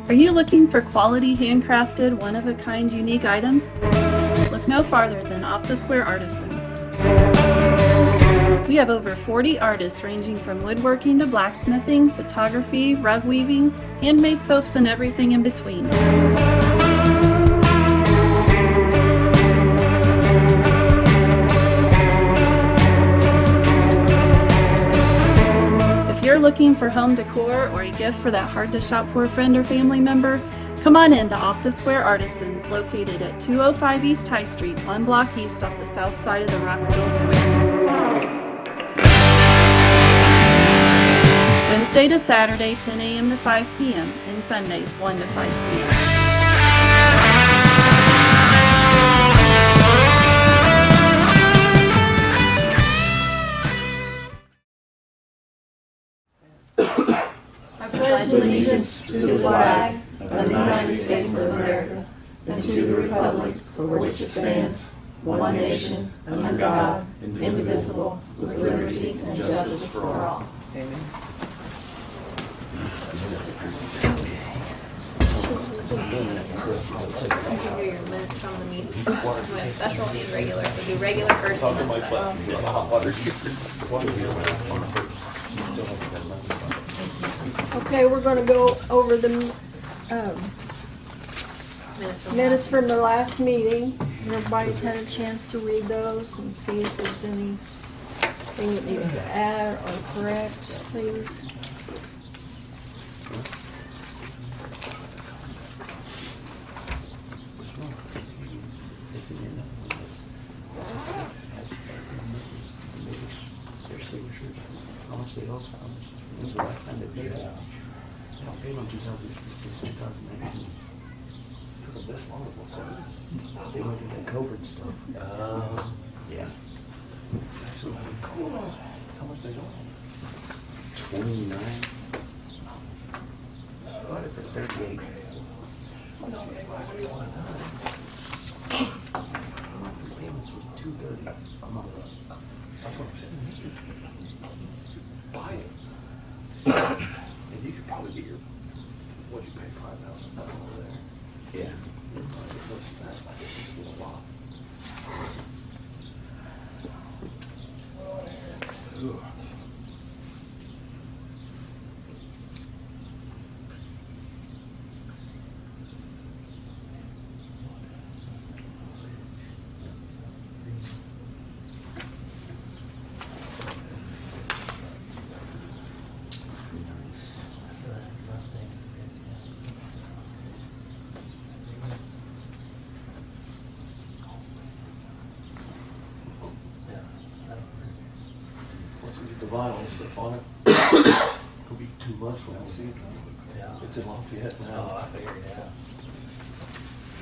Are you looking for quality, handcrafted, one-of-a-kind, unique items? Look no farther than Off the Square Artisans. We have over 40 artists ranging from woodworking to blacksmithing, photography, rug weaving, handmade soaps, and everything in between. If you're looking for home decor or a gift for that hard-to-shop-for friend or family member, come on in to Off the Square Artisans, located at 205 East High Street, 1 block east off the south side of the Rockville Square. Wednesday to Saturday, 10 a.m. to 5 p.m., and Sundays, 1 to 5 p.m. I pledge allegiance to the flag of the United States of America and to the republic for which it stands, one nation, under God, indivisible, with liberty and justice for all. Amen. Your minutes from the meeting with special and regular. We do regular first and then special. Okay, we're going to go over the minutes from the last meeting. Everybody's had a chance to read those and see if there's anything that needs to add or correct, please. Their signatures, how much they owe, when was the last time they paid that? They don't pay them in 2016, 2019. Took them this long to look at. They went through that COVID stuff. Yeah. Actually, how much they owe? 29. Bought it for 38. Monthly payments was $230 a month. That's what I'm saying. Buy it. And you could probably get your, what'd you pay, $5,000 over there? Yeah. You can probably get less than that. I think it's a lot. Ugh. The vinyl and stuff on it. It'll be 2 months when I see it. Yeah. It's in Lafayette now. Oh, I figured it out.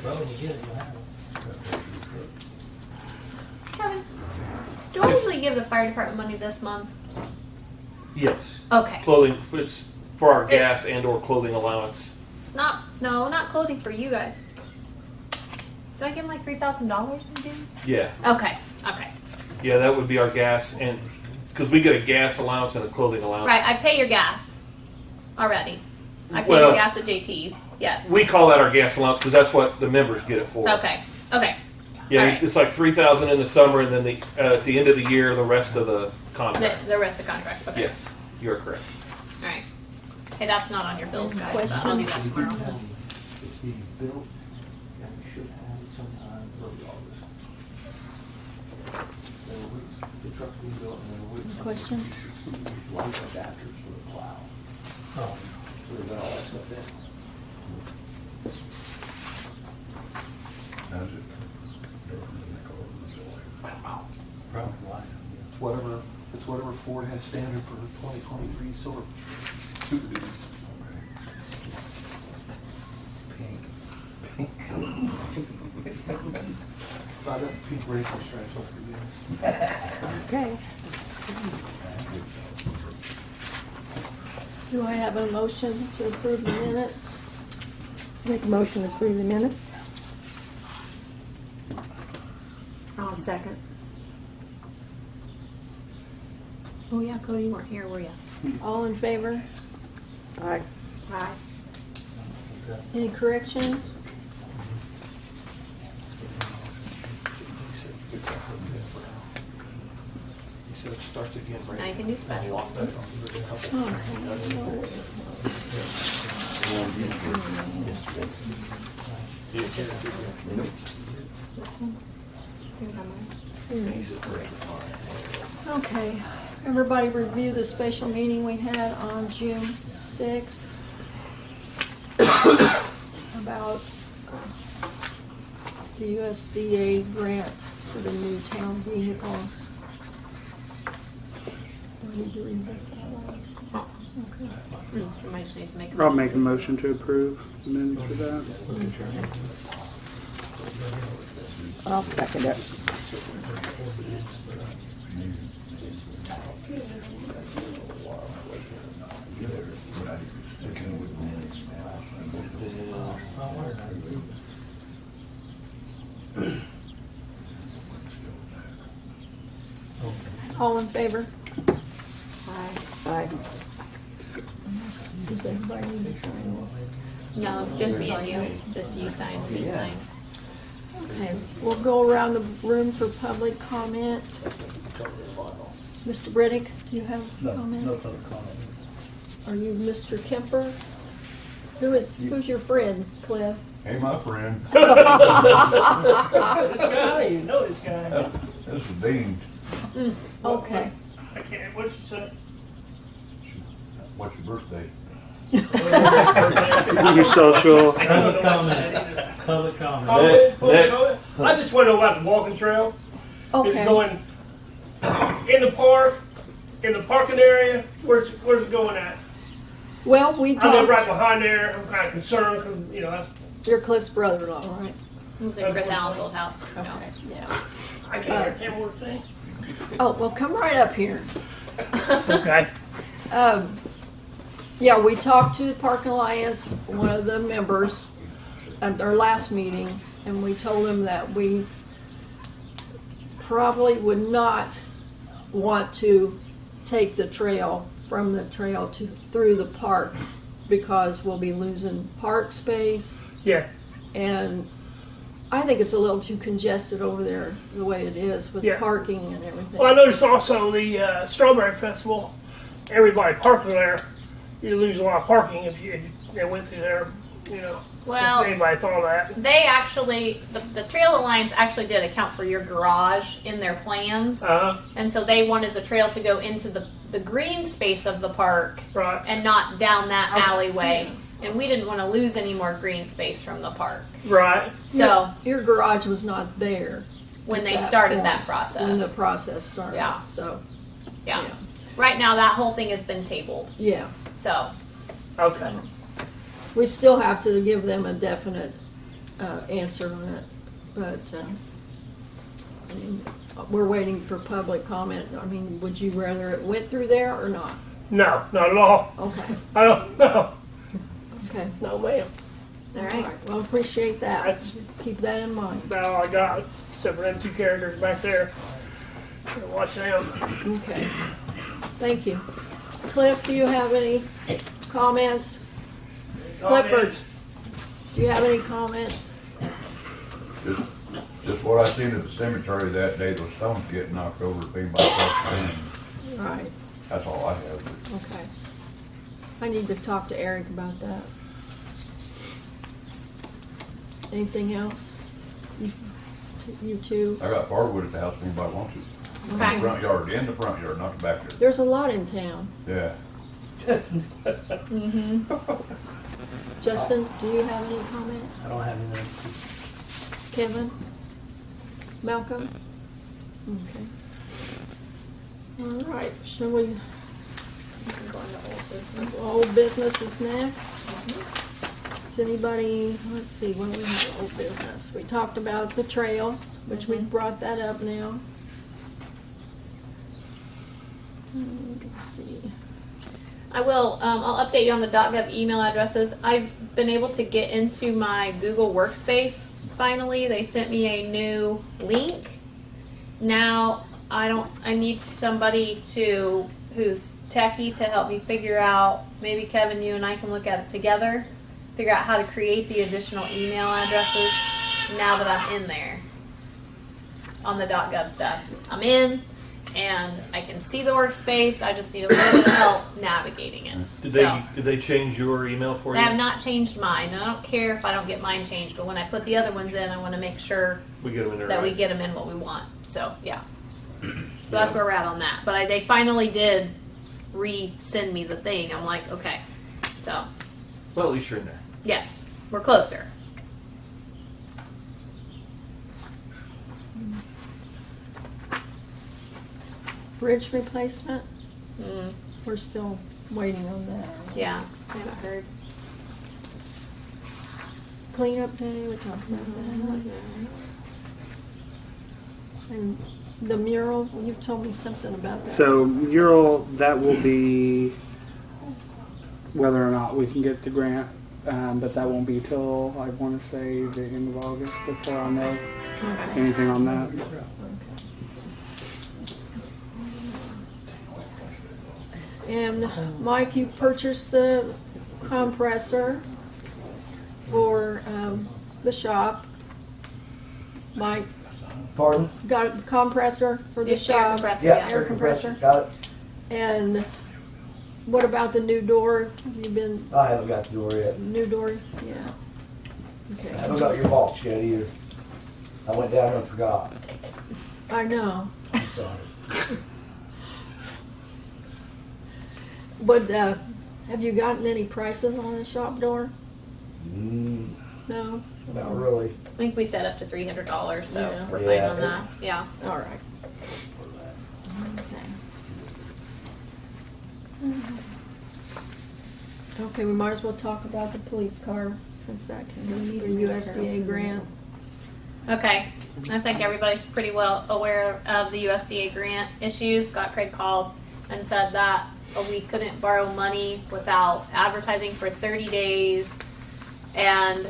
Well, when you get it, you'll have it. Kevin, do I usually give the fire department money this month? Yes. Okay. Clothing, it's for our gas and or clothing allowance. Not clothing for you guys. Do I give them like $3,000 in June? Yeah. Okay. Yeah, that would be our gas, and because we get a gas allowance and a clothing allowance. Right, I pay your gas already. I pay Well, your gas at JT's. Yes. We call that our gas allowance because that's what the members get it for. Okay. Yeah, All right. it's like $3,000 in the summer, and then at the end of the year, the rest of the contract. The rest of the contract. Okay. Yes, you're correct. All right. Hey, that's not on your bills, guys. Question? I'll do that tomorrow. It's being built, and we should have it sometime early August. There were weeks, the truck's being built, and there were weeks. Question? Light adapters for the plow. Oh, So they got all that stuff in. How's it? probably why. It's whatever Ford has standard for 2023 Super Duty. Pink. I got pink racing stripes up for you. Okay. Do I have a motion to approve the minutes? Make a motion to approve the minutes. I'll second. Oh yeah, Cody, you weren't here, were you? All in favor? Aye. Aye. Any corrections? You said it starts again, right? Now you can do special. Okay, everybody review the special meeting we had on June 6th about the USDA grant for the new town vehicles. Do I need to read this out loud? Okay. Somebody just needs to make a I'll motion. make a motion to approve the minutes for that. I'll second it. All in favor? Aye. Does everybody need to sign No, just me and you. Just you sign, me sign. it? Okay, we'll go around the room for public comment. Mr. Riddick, do you have a comment? No further comment. Are you Mr. Kemper? Who's your friend, Cliff? Hey, my friend, This guy, you know this guy. this is Dean. Okay. I can't, what'd you say? What's your birthday? Your social. I don't know what you said either. Public comment. I just want to know about the walking trail. It's Okay. going in the park, in the parking area. Where's it going at? Well, we I live right talked, behind there. I'm kind of concerned because, you know, you're Cliff's brother-in-law, right? It was at Chris Allen's old house. No. Okay, yeah. I can't hear what you're saying. Oh, well, come right up here. Okay. Yeah, we talked to the Park Alliance, one of the members, at our last meeting, and we told him that we probably would not want to take the trail from the trail to through the park because we'll be losing park space, Yeah. and I think it's a little too congested over there the way it is with Yeah. parking and everything. Well, I noticed also the Strawberry Festival, everybody parking there. You lose a lot of parking if they went through there, you know. Well, if anybody thought of that. they actually, the Trail Alliance actually did account for your garage in their plans. And so they wanted the trail to go into the green space of the park Right. and not down that Okay. alleyway. And we didn't want to lose any more green space from the park. Right. So Your garage was not there when they that started point, that process. when the process started, Yeah. so, yeah. yeah. Right now, that whole thing has been tabled. yes. So, Okay. We still have to give them a definite answer on it, but I mean, we're waiting for public comment. I mean, would you rather it went through there or not? No, not at all. Okay, I don't know. okay. No, ma'am. all right. Well, appreciate that. That's- Keep that in mind. About all I got, except for them two characters back there. Gotta watch them. Okay. Thank you. Cliff, do you have any comments? Clifford, do you have any comments? Just what I seen at the cemetery that day, those stones getting knocked over, being by the All right, That's all I have. okay. I need to talk to Eric about that. Anything else? You two? I got firewood at the house if anybody wants it. In the Okay. front yard, in the front yard, not the back yard. There's a lot in town. Yeah. Justin, do you have any comment? I don't have anything. Kevin? Malcolm? Okay. All right, shall we? Go into old business. Old business is next. Does anybody, let's see, what do we have old business? We talked about the trail, which we brought that up now. Let's see. I will, I'll update you on the .gov email addresses. I've been able to get into my Google Workspace finally. They sent me a new link. Now, I need somebody who's techie to help me figure out, maybe Kevin, you and I can look at it together, figure out how to create the additional email addresses now that I'm in there on the .gov stuff. I'm in, and I can see the workspace. I just need a little bit of help navigating it. Did they change your email for They you? have not changed mine, and I don't care if I don't get mine changed. But when I put the other ones in, I want to make sure We get them in there. that we right? get them in what we want. So yeah, so that's where we're at on that. But they finally did resend me the thing. I'm like, okay, so Well, at least you're in there. yes, we're closer. Bridge replacement, Mm, we're still waiting on that. yeah, I haven't heard. Cleanup day, we talked about that. And the mural, you told me something about that. So mural, that will be whether or not we can get the grant, but that won't be till I want to say the end of August before I know Okay. anything on that. And Mike, you purchased the compressor for the shop. Mike Pardon? got a compressor for the Air shop. compressor, Yeah, yeah. Air compressor. Got it. And what about the new door? Have you been, I haven't got the door yet. new door? Yeah. I Okay. haven't got your box yet either. I went down there and forgot. I know. I'm sorry. But have you gotten any prices on the shop door? Mm, No? not really. I think we set up to $300, so Yeah. we're Yeah. fine on that. Yeah. All right. Okay. Okay, we might as well talk about the police car since that came through USDA grant. Okay, I think everybody's pretty well aware of the USDA grant issues. Scott Craig called and said that we couldn't borrow money without advertising for 30 days and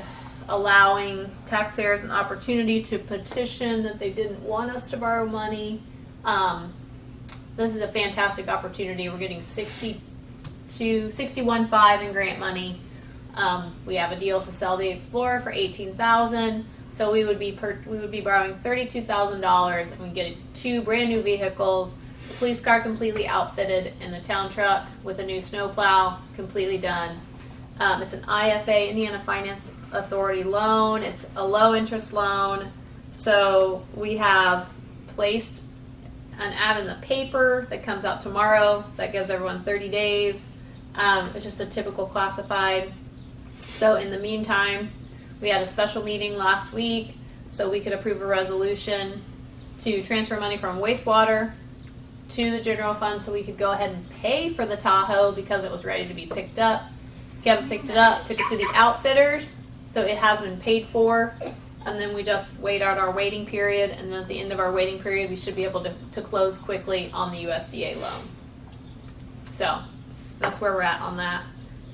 allowing taxpayers an opportunity to petition that they didn't want us to borrow money. This is a fantastic opportunity. We're getting 61.5 in grant money. We have a deal to sell the Explorer for $18,000. So we would be borrowing $32,000 and we get 2 brand new vehicles, the police car completely outfitted, and the town truck with a new snowplow completely done. It's an IFA, Indiana Finance Authority loan. It's a low interest loan. So we have placed an ad in the paper that comes out tomorrow that gives everyone 30 days. It's just a typical classified. So in the meantime, we had a special meeting last week so we could approve a resolution to transfer money from wastewater to the general fund so we could go ahead and pay for the Tahoe because it was ready to be picked up. Kevin picked it up, took it to the outfitters, so it has been paid for, and then we just wait out our waiting period, and then at the end of our waiting period we should be able to close quickly on the USDA loan. So that's where we're at on that.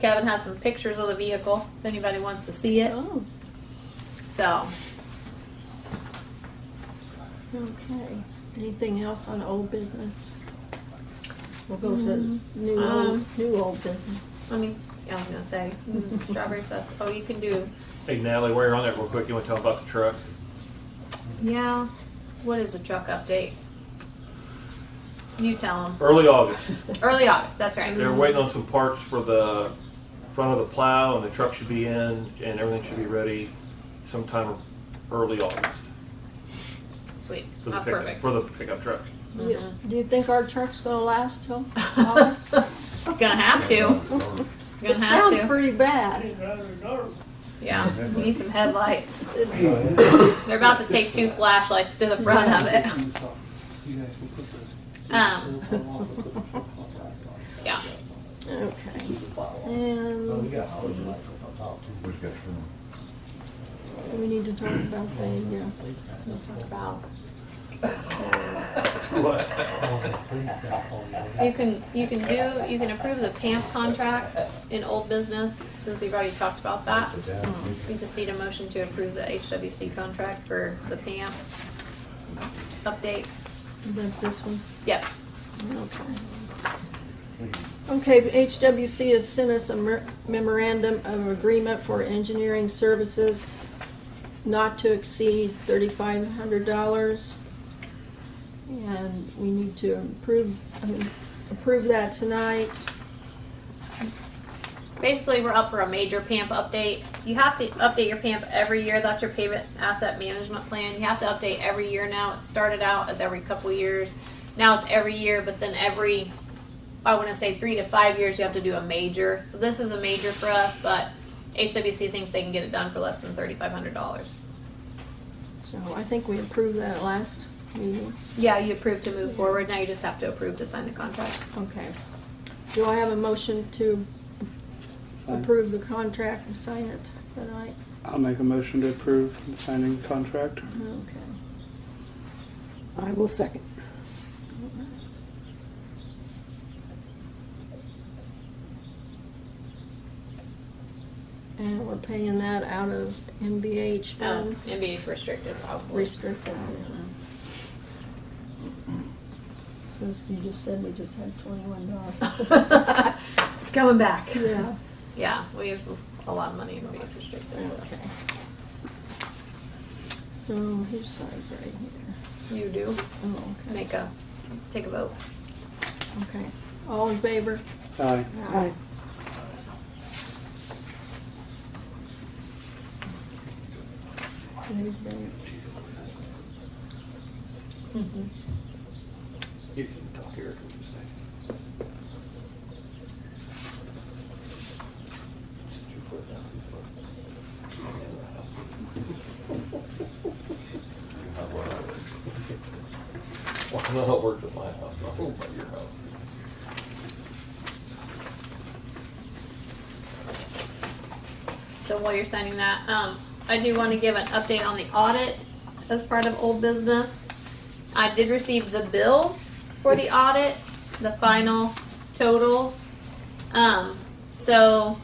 Kevin has some pictures of the vehicle if anybody wants to see it. Oh, So okay. Anything else on old business? We'll go to new old business. I mean, I was gonna say Strawberry Fest. Oh, you can do. Hey, Natalie, while you're on that real quick, you want to tell them about the truck? Yeah. What is the truck update? You tell them. Early August. Early August. That's right. They're waiting on some parts for the front of the plow, and the truck should be in, and everything should be ready sometime early August Sweet. for the Oh, pickup, perfect. for the pickup truck. Do you think our truck's gonna last till August? Gonna have to. It Gonna have sounds to. pretty bad. Yeah. You need some headlights. They're about to take 2 flashlights to the front of it. Yeah. Okay. Oh, And we got hose lights on top too. We got some. we need to talk about we'll talk about. You can approve the PAMP contract in old business since we've already talked about that. We just need a motion to approve the HWC contract for the PAMP update. Is that this one? Yep. Okay. Okay, HWC has sent us a memorandum of agreement for engineering services not to exceed $3,500. And we need to approve that tonight. Basically, we're up for a major PAMP update. You have to update your PAMP every year. That's your pavement asset management plan. You have to update every year now. It started out as every couple years. Now it's every year, but then every, I want to say 3 to 5 years, you have to do a major. So this is a major for us, but HWC thinks they can get it done for less than $3,500. So I think we approved that last meeting. Yeah, you approved to move forward. Now you just have to approve to sign the contract. Okay. Do I have a motion to Sign. approve the contract and sign it tonight? I'll make a motion to approve the signing contract. Okay. I will second. And we're paying that out of MBH funds? MBH restricted, probably. Restricted, yeah. So you just said we just had $21. It's coming back. Yeah. Yeah, we have a lot of money in MBH restricted. Okay. So who signs right here? You do. Oh, okay. Take a vote. Okay. All in favor? Aye. Aye. There's that. Mm-hmm. You can talk here for just a second. Sit your foot down. Not where that works. Well, I know how it works at my house, not at your house. So while you're signing that, I do want to give an update on the audit as part of old business. I did receive the bills for the audit, the final totals. So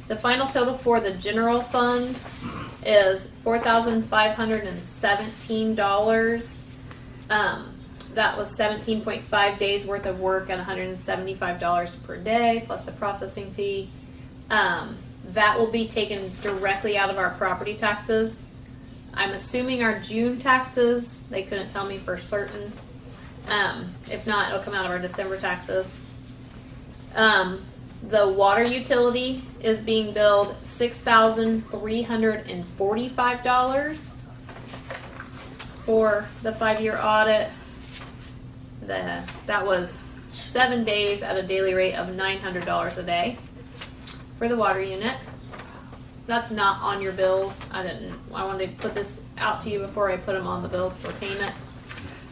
the final total for the general fund is $4,517. That was 17.5 days worth of work and $175 per day plus the processing fee. That will be taken directly out of our property taxes. I'm assuming our June taxes, they couldn't tell me for certain. If not, it'll come out of our December taxes. The water utility is being billed $6,345 for the 5-year audit. That was 7 days at a daily rate of $900 a day for the water unit. That's not on your bills. I wanted to put this out to you before I put them on the bills for payment.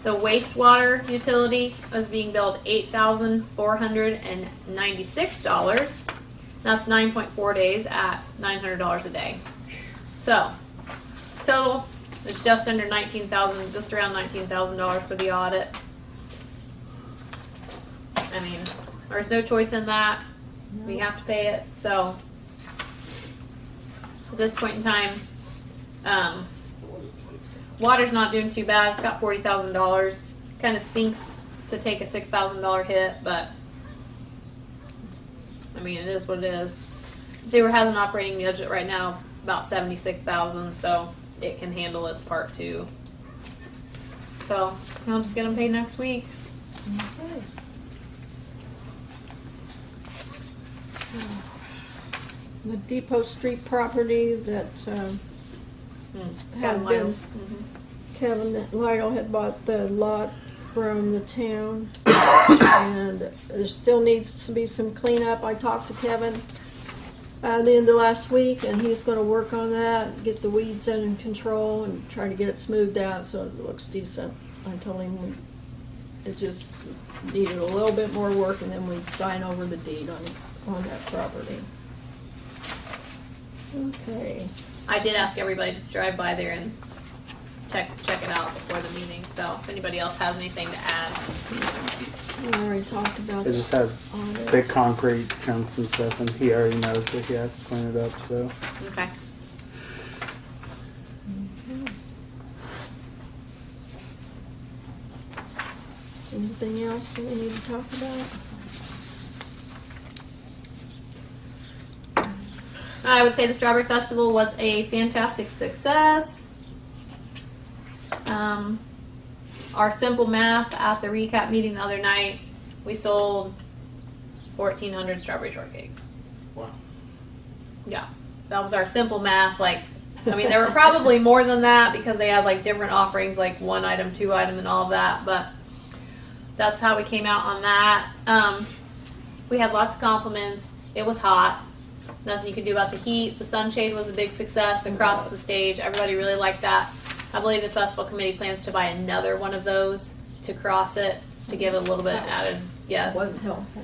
The wastewater utility is being billed $8,496. That's 9.4 days at $900 a day. So, total is just under $19,000, just around $19,000 for the audit. I mean, there's no choice in that. We have to pay it. So, at this point in time, water's not doing too bad. It's got $40,000. Kind of stinks to take a $6,000 hit, but I mean, it is what it is. Sewer has an operating budget right now about $76,000, so it can handle its part too. So I'll just get them paid next week. Okay. The Depot Street property that had been, Kevin Lyle had bought the lot from the town, and there still needs to be some cleanup. I talked to Kevin at the end of last week, and he's going to work on that, get the weeds in control, and try to get it smoothed out so it looks decent. I told him it just needed a little bit more work, and then we'd sign over the deed on that property. Okay. I did ask everybody to drive by there and check it out before the meeting. So if anybody else has anything to add, We already talked about It just has audit. big concrete chunks and stuff, and he already knows that he has to clean it up, so. okay. Anything else that we need to talk about? I would say the Strawberry Festival was a fantastic success. Our simple math at the recap meeting the other night, we sold 1,400 strawberry shortcakes. Wow. Yeah, that was our simple math. Like, I mean, there were probably more than that because they had like different offerings, like 1 item, 2 item, and all of that. But that's how we came out on that. We had lots of compliments. It was hot. Nothing you could do about the heat. The sunshade was a big success across the stage. Everybody really liked that. I believe the festival committee plans to buy another one of those to cross it to give it a little bit added. Yes. Was helpful.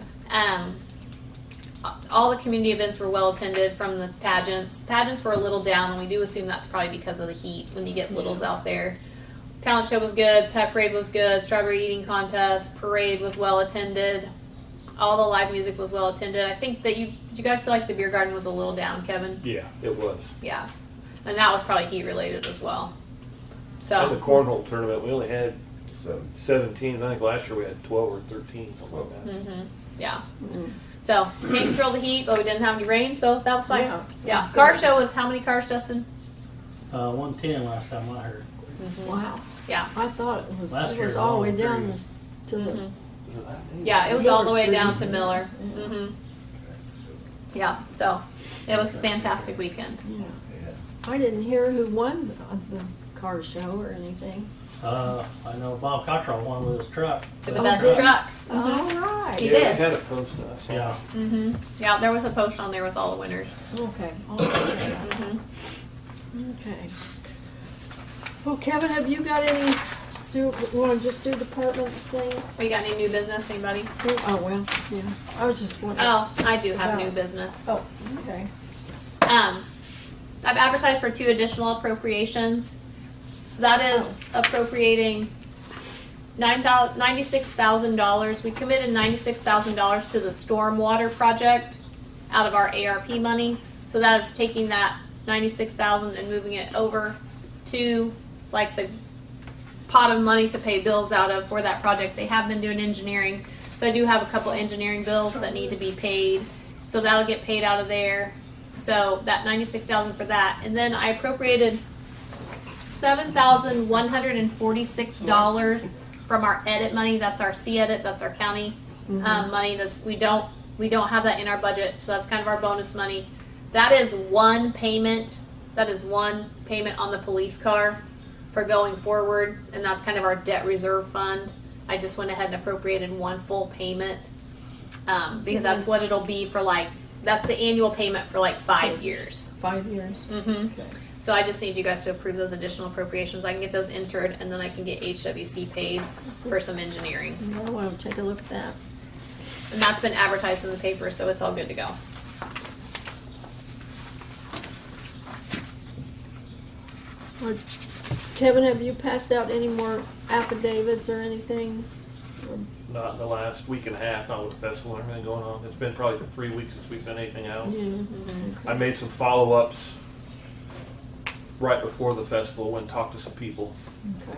All the community events were well attended from the pageants. Pageants were a little down, and we do assume that's probably because of the heat when you get littles out there. Talent show was good. Pet parade was good. Strawberry eating contest. Parade was well attended. All the live music was well attended. I think that did you guys feel like the beer garden was a little down, Kevin? Yeah, it was. Yeah. And that was probably heat related as well. And the So, cornhole tournament, we only had 7. 17. I think last year we had 12 or 13, something like that. yeah. So, can't control the heat, but we didn't have any rain, so that was fine. Yeah, Yeah. that's Car good. show was how many cars, Justin? 110 last time I heard. Wow. Yeah. I thought it was, Last it year was it all the was way only down 3. this, to the, Was it that many? Yeah, it was all the way Miller down Street. to Miller. Yeah, so it was a fantastic weekend. I didn't hear who won the car show or anything. I know Bob Cottrell won with his truck. For the best truck. All right. He Yeah, did. we had a post on us. Yeah. Yeah, there was a post on there with all the winners. Okay. I'll look at that. Okay. Well, Kevin, have you got any, want to just do department things? Oh, you got any new business, anybody? Oh, well, yeah. I was just wondering. Oh, I do have new business. Oh, okay. I've advertised for 2 additional appropriations. That is appropriating $96,000. We committed $96,000 to the stormwater project out of our ARP money. So that is taking that $96,000 and moving it over to like the pot of money to pay bills out of for that project. They have been doing engineering. So I do have a couple engineering bills that need to be paid. So that'll get paid out of there. So that $96,000 for that. And then I appropriated $7,146 from our edit money. That's our C-edit. That's our county money. We don't have that in our budget, so that's kind of our bonus money. That is one payment. That is one payment on the police car for going forward, and that's kind of our debt reserve fund. I just went ahead and appropriated one full payment because that's what it'll be for that's the annual payment for 5 years. 5 years? Mm-hmm. Okay. So I just need you guys to approve those additional appropriations. I can get those entered, and then I can get HWC paid for some engineering. I want to take a look at that. And that's been advertised in the paper, so it's all good to go. Kevin, have you passed out any more affidavits or anything? Not in the last week and a half, not with the festival and everything going on. It's been probably 3 weeks since we sent anything out. Yeah. I made some follow-ups right before the festival, went and talked to some people. Okay.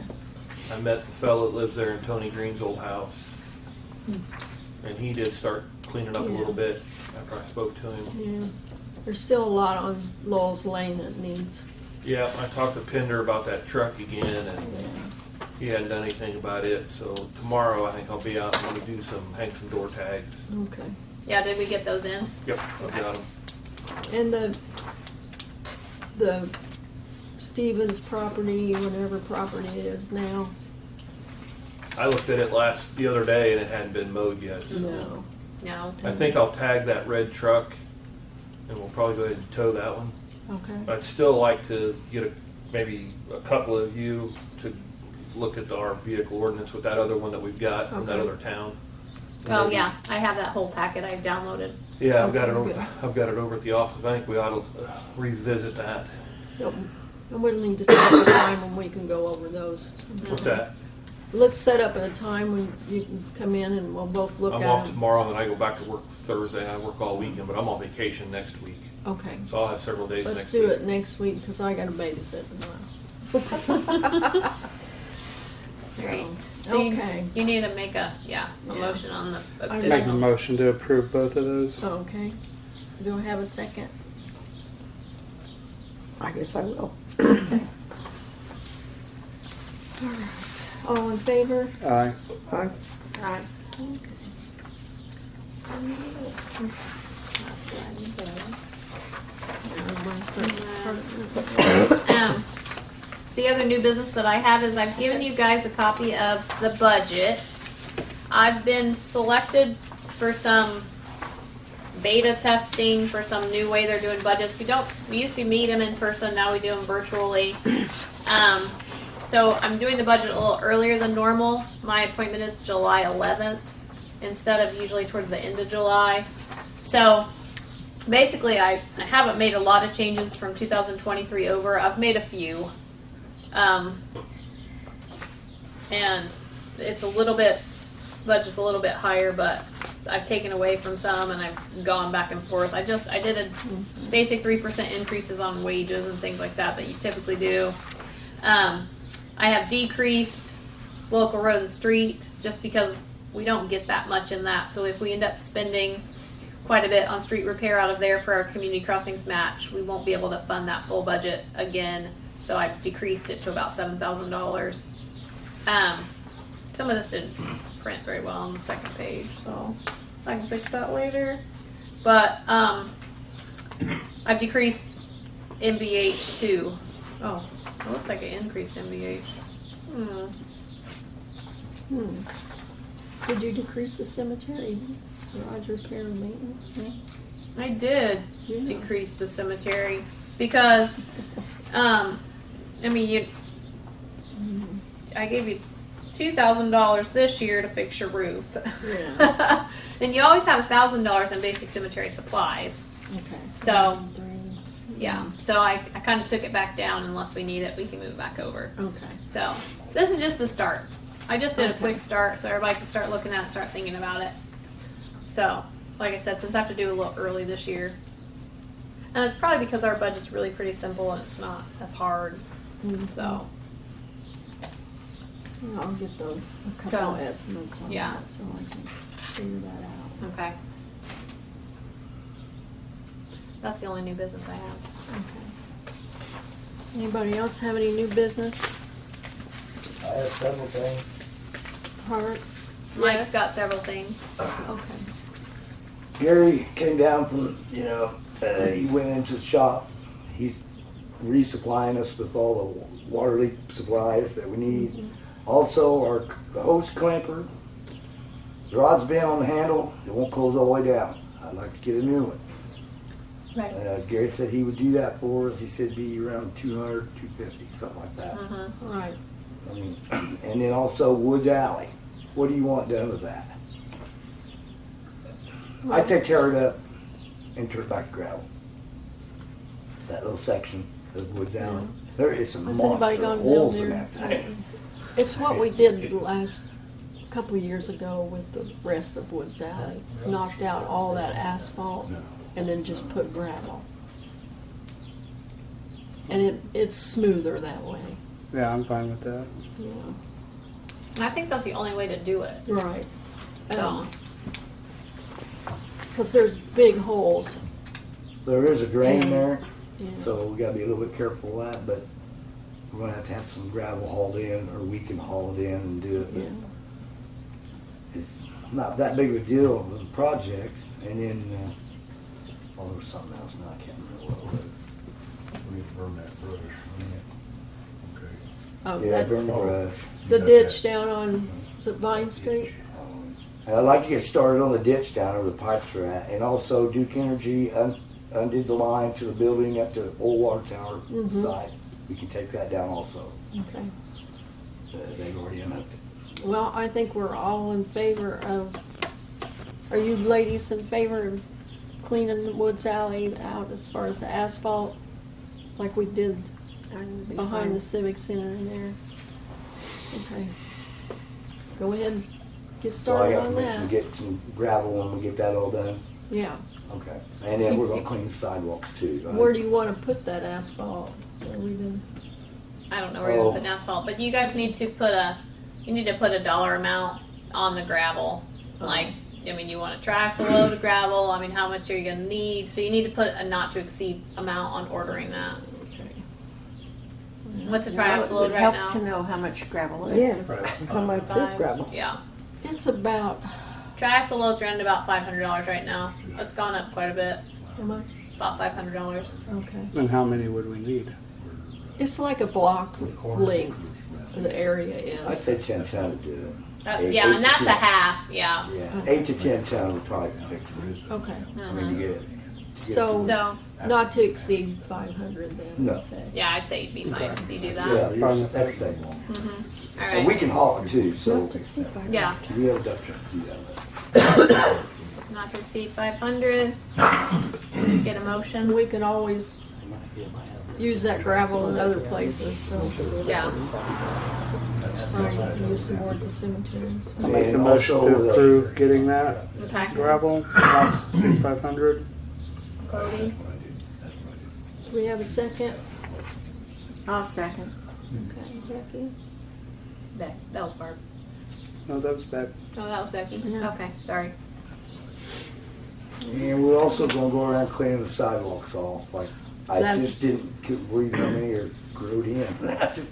I met the fellow that lives there in Tony Green's old house. And he did start cleaning up a little bit after I spoke to him. Yeah. There's still a lot on Lowell's Lane that needs. Yeah, I talked to Pender about that truck again, and he hadn't done anything about it. So tomorrow I think I'll be out and hang some door tags. Okay. Yeah, did we get those in? Yep, I've got them. And the Stevens property, whatever property it is now. I looked at it the other day and it hadn't been mowed yet. So No. No. I think I'll tag that red truck, and we'll probably go ahead and tow that one. Okay. I'd still like to get maybe a couple of you to look at our vehicle ordinance with that other one that we've got from that Okay. other town. Oh Maybe- yeah, I have that whole packet I downloaded. Yeah, I've got it Okay, over. good. I've got it over at the office. I think we ought to revisit that. Yep. And we'll need to set up a time when we can go over those. What's that? Let's set up a time when you can come in and we'll both look I'm at off them. tomorrow, and then I go back to work Thursday. I work all weekend, but I'm on vacation next week, Okay. so I'll have several days Let's next do week. it next week because I got to babysit tomorrow. Great. So, So okay. you need to make a motion on the I Make a additional. motion to approve both of those. Okay. Do I have a second? I guess I will. All in favor? Aye. Aye. Aye. The other new business that I have is I've given you guys a copy of the budget. I've been selected for some beta testing for some new way they're doing budgets. We used to meet them in person, now we do them virtually. So I'm doing the budget a little earlier than normal. My appointment is July 11th instead of usually towards the end of July. So basically I haven't made a lot of changes from 2023 over. I've made a few. And it's a little bit, budget's a little bit higher, but I've taken away from some and I've gone back and forth. I did a basic 3% increases on wages and things like that you typically do. I have decreased local road and street just because we don't get that much in that. So if we end up spending quite a bit on street repair out of there for our community crossings match, we won't be able to fund that full budget again. So I've decreased it to about $7,000. Some of this didn't print very well on the second page, so I can fix that later. But I've decreased MVH too. Oh, it looks like it increased MVH. Did you decrease the cemetery garage repair and maintenance? No? I did Yeah. decrease the cemetery because, I gave you $2,000 this year to fix your roof. Yeah. And you always have $1,000 in basic cemetery supplies. Okay. So, yeah. So I kind of took it back down. Unless we need it, we can move it back over. Okay. So this is just the start. I just did a Okay. quick start so everybody can start looking at it, start thinking about it. So, like I said, since I have to do it a little early this year, and it's probably because our budget's really pretty simple and it's not as hard. So, Yeah, I'll get a couple So, estimates on yeah. that so I can figure that out. okay. That's the only new business I have. Okay. Anybody else have any new business? I have several things. Hart? Mike's got several things. Okay. Gary came down from, he went into the shop. He's resupplying us with all the water leak supplies that we need. Also, our hose clamper, the rod's been on the handle. It won't close all the way down. I'd like to get a new one. Right. Gary said he would do that for us. He said it'd be around $200, $250, something like that. Right. I mean, and then also Woods Alley. What do you want done with that? I'd say tear it up and turn it back to gravel. That little section of Woods Alley. There is some Has anybody monster gone holes down in there? that thing. It's what we did the last couple of years ago with the rest of Woods Alley. Knocked out all that asphalt and then just put gravel. And it's smoother that way. Yeah, I'm fine with that. Yeah. I think that's the only way to do it. Right. So, Because there's big holes. There is a drain there, Yeah. so we gotta be a little bit careful of that, but we're gonna have to have some gravel hauled in, or we can haul it in and do it. But Yeah. it's not that big of a deal of a project. And then, there was something else now, I can't remember what it was. We need to burn that brush. Okay. Oh, Yeah, that, burn the brush. the ditch down on, is it Vine Street? And I'd like to get started on the ditch down where the pipes are at, and also Duke Energy undid the line to the building at the old water tower site. We can take that down also. Okay. They've already unhooked it. Well, I think we're all in favor of, are you ladies in favor of cleaning the Woods Alley out as far as the asphalt, like we did behind the Civic Center in there? Okay. Go ahead and get So I started got on permission to that. get some gravel when we get that all done. Yeah. Okay. And then we're gonna clean the sidewalks too, right? Where do you want to put that asphalt? Are we gonna- I don't know where you're gonna put an asphalt, but you guys need to put a dollar amount on the gravel. Like, you want a tracks a load of gravel. How much are you gonna need? So you need to put a not to exceed amount on ordering that. Okay. What's the Well, triaxle it load would right help now? to know how much gravel it Yeah, is. how much is gravel? Yeah. It's about, Triaxle load's running about $500 right now. It's gone up quite a bit. how much? About $500. Okay. And how many would we need? It's like a block length, the area I'd is. say 10 ton would do it. Yeah, and that's a 10. half. Yeah. Yeah, 8 to 10 ton would probably fix it. Okay. I mean, to get it. So, So not to exceed 500 then, No. I'd say. yeah, I'd say you'd be fine if you do that. Yeah, Fine. that's the thing. All And we right. can haul it too, so Not to exceed 500. Yeah. we have a dump truck to do that. Not to exceed 500. Get a motion. We can always use that gravel in other places, so. Yeah. Probably can use some more at the cemeteries. I'll make a And motion also to the- approve getting that Okay. gravel, not to 500. Cody. Do we have a second? I'll second. Okay, Becky? That was Barb. No, that was bad. Oh, that was Becky. Yeah. Okay, sorry. And we're also gonna go around cleaning the sidewalks off, like, I That- just couldn't believe how many are growed in. I just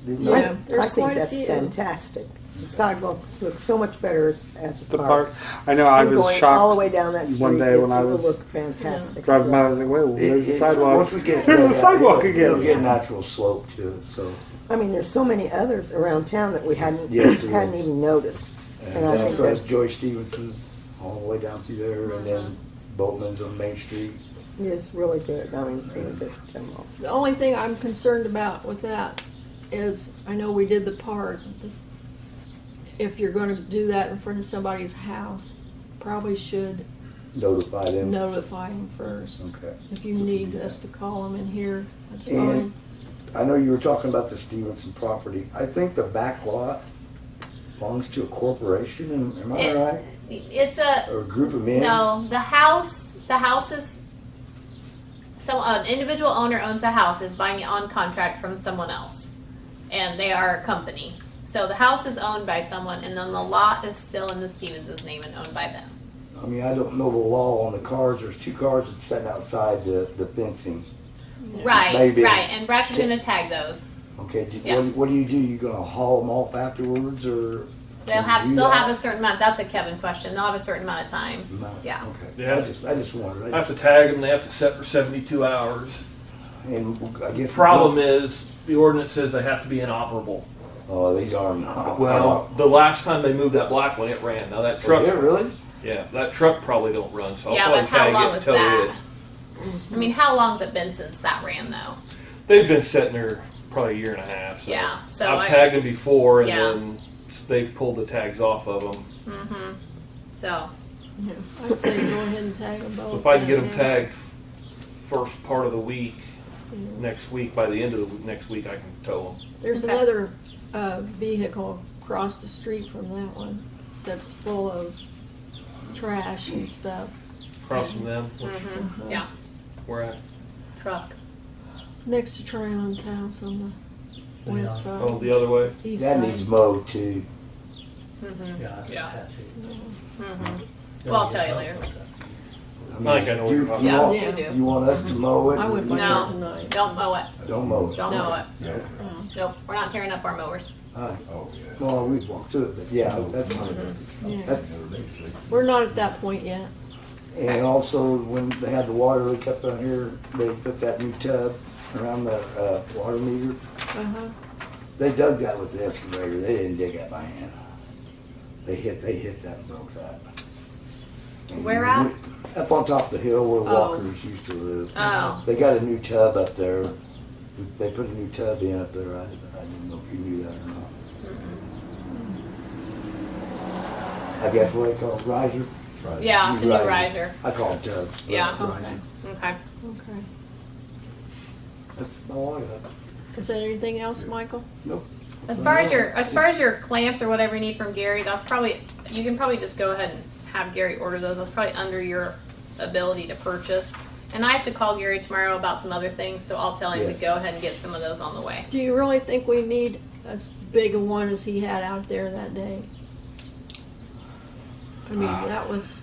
didn't know. Yeah, I there's think quite a that's few. fantastic. The sidewalk looks so much better at The the park. park. I know. I And was going shocked all the way down that street. one day when I it will was look fantastic. driving by. I was like, "Wait, well, there's the sidewalk. Once we get There's that the out, sidewalk it'll get a again." natural slope to it, so. I mean, there's so many others around town that we hadn't Yes, there hadn't is. even noticed. And And I then think across that's Joy Stevenson's, all the way down through there, and then Boatman's on Main Street. it's really good. I mean, it's really good for them all. The only thing I'm concerned about with that is, I know we did the park, but if you're gonna do that in front of somebody's house, probably should Notify them. notify them first. Okay. If you need us to call them in here, that's fine. And I know you were talking about the Stevenson property. I think the back lot belongs to a corporation, am I It- right? It's a Or a group of men? no. The house is. So an individual owner owns a house, is buying it on contract from someone else, and they are a company. So the house is owned by someone, and then the lot is still in the Stevens' name and owned by them. I mean, I don't know the law on the cars. There's 2 cars that's sitting outside the fencing. Right, Maybe. right. And Bratcher's gonna tag those. Okay, Yeah. what do? You gonna haul them off afterwards, or? They'll have a certain amount. That's a Kevin question. They'll have a certain amount of time. Yeah. Okay. Yeah. I just wondered. I have to tag them, they have to set for 72 hours. And I guess. Problem is, the ordinance says they have to be inoperable. Oh, these are not. Well, the last time they moved that black one, it ran. Now that truck, Yeah, really? yeah, that truck probably don't run, so I'll Yeah, probably but how tag long it was until that? it. I mean, how long's it been since that ran though? They've been sitting there probably a year and a half. So Yeah, so I've I- tagged them before, and Yeah. then they've pulled the tags off of them. Mm-hmm. So, Yeah, I'd say go ahead and tag them both. So if I can get them then. tagged first part of the week, next week, by the end of the next week, I can tow them. There's Okay. another vehicle across the street from that one that's full of trash and stuff. Crossing them, yeah, where at? truck. Next to Tryon's house on the west side. Oh, the other way. East That side. needs mowed too. Yeah, that's Yeah. patchy. Well, I'll tell you later. I think I know what you're talking Yeah, want, you do. You want us to mow it? I went by No. there tonight. Don't mow it. Don't mow it. Don't mow it. Yeah. Nope, we're not tearing up our mowers. Alright. Oh, yeah. Well, we'd walk through it, but yeah, that's fine. Yeah. That's, We're not at that point yet. and also, when they had the water leak up on here, they put that new tub around the water meter. Uh-huh. They dug that with the excavator. They didn't dig that by hand. They hit that and broke that. And Where at? Up on top of the hill where Oh. walkers used to live. Oh. They got a new tub up there. They put a new tub in up there. I didn't know if you knew that or not. I guess what they call it, riser. Yeah, the new Riser. riser. I call it tubs. but Yeah. riser. Okay. Okay. That's all I got. Is that anything else, Michael? Nope. As far as your clamps or whatever you need from Gary, that's probably, you can probably just go ahead and have Gary order those. That's probably under your ability to purchase. And I have to call Gary tomorrow about some other things, so I'll tell him Yes. to go ahead and get some of those on the way. Do you really think we need as big a one as he had out there that day? I mean, that was,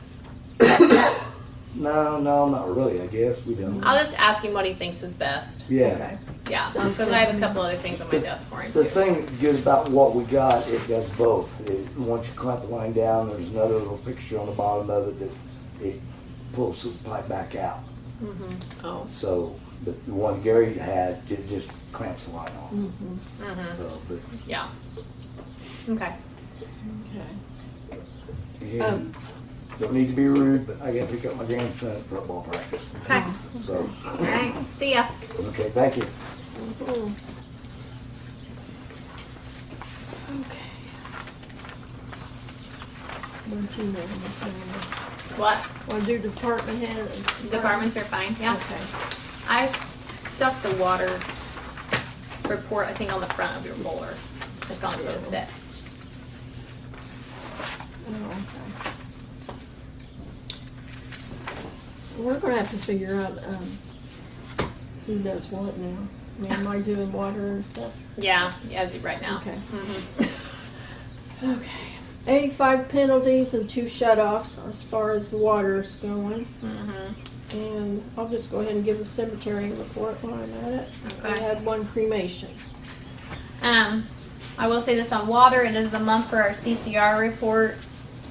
No, not really, I guess. We don't. I'll just ask him what he thinks is best. Yeah. Okay. Yeah, Sounds because good. I have a couple other things on my desk for him The too. thing good about what we got, it does both. Once you clamp the line down, there's another little fixture on the bottom of it that it pulls the pipe back out. Oh. So, but the one Gary had, it just clamps the line off. So, but Yeah. Okay. Okay. yeah, don't need to be rude, but I got to pick up my grandson at football practice. Okay. So, All right. See ya. okay, thank you. Okay. What you know, Miss Amanda? What? Want to do department head? Departments are fine. Yeah. Okay. I stuck the water report, I think, on the front of your folder. It's on Post-it. Oh, okay. We're gonna have to figure out, who does what now. I mean, am I doing water and stuff? Yeah, as of right now. Okay. Mm-hmm. Okay. 85 penalties and 2 shut-offs as far as the water's going. Mm-hmm. And I'll just go ahead and give a cemetery report while I'm at it. Okay. I had 1 cremation. I will say this on water. It is the month for our CCR report.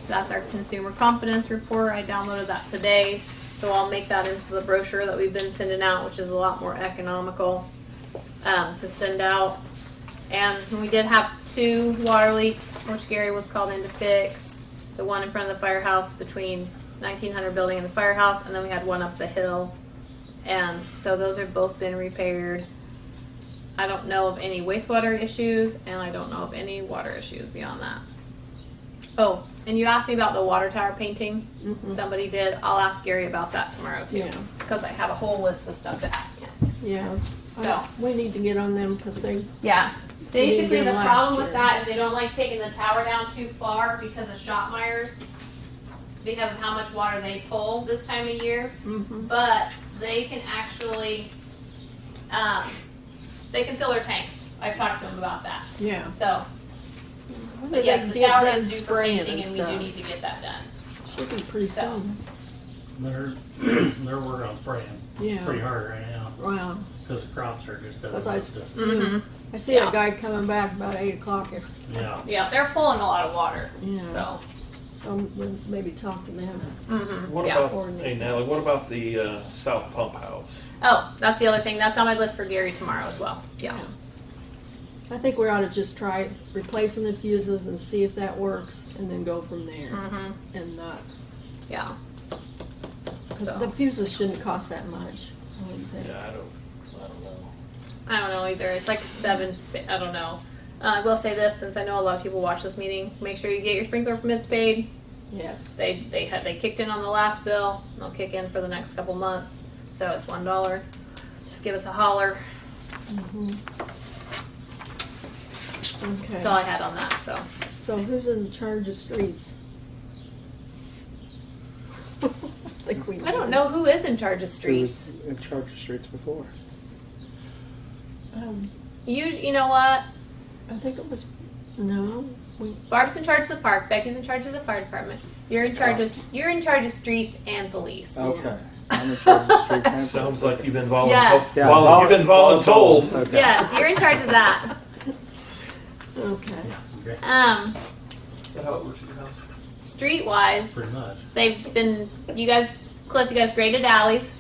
That's our consumer confidence report. I downloaded that today. So I'll make that into the brochure that we've been sending out, which is a lot more economical to send out. And we did have 2 water leaks, which Gary was called in to fix. The one in front of the firehouse between 1900 building and the firehouse, and then we had one up the hill. And so those have both been repaired. I don't know of any wastewater issues, and I don't know of any water issues beyond that. Oh, and you asked me about the water tower painting. Somebody did. I'll ask Gary about that tomorrow too, Yeah. because I have a whole list of stuff to ask him. Yeah. So. We need to get on them because they, Yeah. Basically, did the last problem with year. that is they don't like taking the tower down too far because of Shopmeyer's, because of how much water they pull this time of year. But they can actually, they can fill their tanks. I've talked to them about that. yeah. So, When but did yes, they the get tower done is due for spraying painting, and and we do stuff? need to get that done. Should be pretty So. soon. They're working on spraying Yeah. pretty hard right now Wow. because the crops are just Because I, done. I see Yeah. a guy coming back about 8 o'clock. Yeah. Yeah, they're pulling a lot of water. Yeah. So, So we'll maybe talk to them. What yeah. about, hey Natalie, what about the south pump house? Oh, that's the other thing. That's on my list for Gary tomorrow as well. Yeah. I think we ought to just try replacing the fuses and see if that works, and then go from there. And not, Yeah. because So. the fuses shouldn't cost that much. I wouldn't think. Yeah, I don't know. I don't know either. It's like 7. I don't know. I will say this, since I know a lot of people watch this meeting, make sure you get your sprinkler permits paid. Yes. They kicked in on the last bill. They'll kick in for the next couple months. So it's $1. Just give us a holler. Okay. That's all I had on that. So So who's in charge of streets? I think we. I don't know who is in charge of Who streets. was in charge of streets before? You know what? I think it was, no, Barb's in charge of the park. Becky's in charge of the fire department. You're in charge of streets and police. Okay. I'm in charge of streets and Sounds police. like you've been voluntold. Yes. Yeah, You've been voluntold. Okay. Yes, you're in charge of that. okay. Okay. Is that how it works at your house? Street-wise, Pretty much. they've been. Cliff, you guys graded alleys.